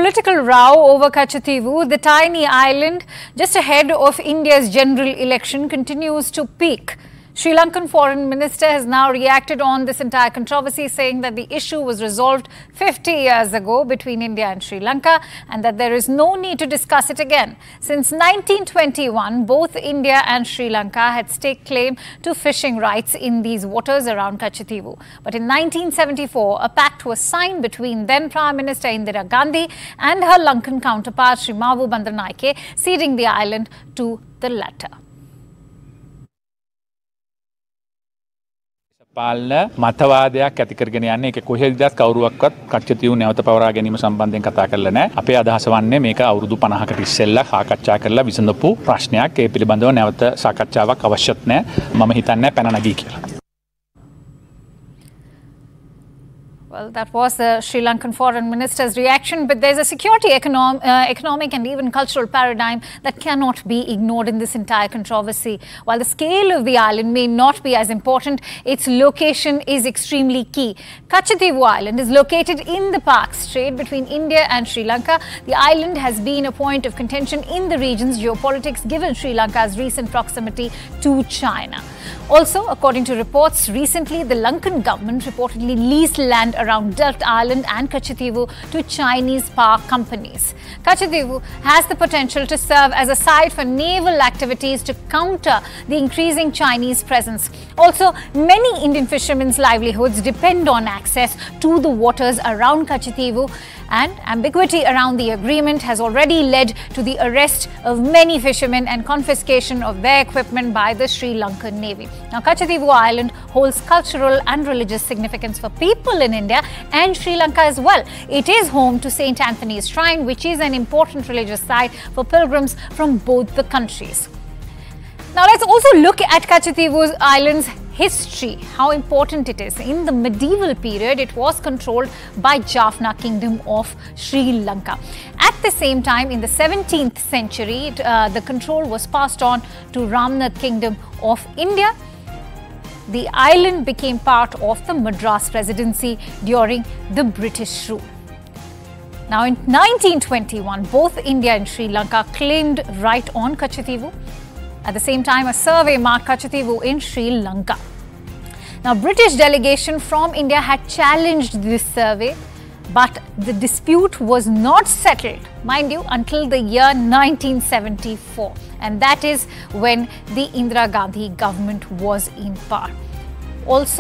political row over Katchatheevu, the tiny island just ahead of India's general election, continues to peak. Sri Lankan Foreign Minister has now reacted on this entire controversy, saying that the issue was resolved 50 years ago between India and Sri Lanka and that there is no need to discuss it again. Since 1921, both India and Sri Lanka had staked claim to fishing rights in these waters around Katchatheevu. But in 1974, a pact was signed between then Prime Minister Indira Gandhi and her Lankan counterpart Sri Mavu Bandaranaike, ceding the island to the latter. පාලන මතවාදයක් ඇති කරගෙන යන්නේ ඒක කොහෙදවත් කවුරුවක්වත් කච්චතීවු නැවත පවරා ගැනීම සම්බන්ධයෙන් කතා කරලා නැහැ. අපේ අදහස වන්නේ මේක අවුරුදු 50කට ඉස්සෙල්ලා සාකච්ඡා කරලා විසඳපු ප්‍රශ්නයක්. ඒ පිළිබඳව නැවත සාකච්ඡාවක් අවශ්‍යත් නැහැ. මම හිතන්නේ පැන නැගී කියලා. Well, that was the Sri Lankan Foreign Minister's reaction, but there's a security, economic and even cultural paradigm that cannot be ignored in this entire controversy. While the scale of the island may not be as important, its location is extremely key. Katchatheevu Island is located in the Pak Strait between India and Sri Lanka. The island has been a point of contention in the region's geopolitics given Sri Lanka's recent proximity to China. Also, according to reports, recently the Lankan government reportedly leased land around Delft Island and Katchatheevu to Chinese power companies. Katchatheevu has the potential to serve as a site for naval activities to counter the increasing Chinese presence. Also, many Indian fishermen's livelihoods depend on access to the waters around Katchatheevu, and ambiguity around the agreement has already led to the arrest of many fishermen and confiscation of their equipment by the Sri Lankan Navy. Now, Katchatheevu Island holds cultural and religious significance for people in India and Sri Lanka as well. It is home to St. Anthony's Shrine, which is an important religious site for pilgrims from both the countries. Now, let's also look at Katchatheevu Island's history, how important it is. In the medieval period, it was controlled by Jaffna Kingdom of Sri Lanka. At the same time, in the 17th century, the control was passed on to Ramnath Kingdom of India. The island became part of the Madras Presidency during the British rule. Now, in 1921, both India and Sri Lanka claimed right on Katchatheevu. At the same time, a survey marked Katchatheevu in Sri Lanka. Now, British delegation from India had challenged this survey, but the dispute was not settled, mind you, until the year 1974. And that is when the Indira Gandhi government was in power. Also,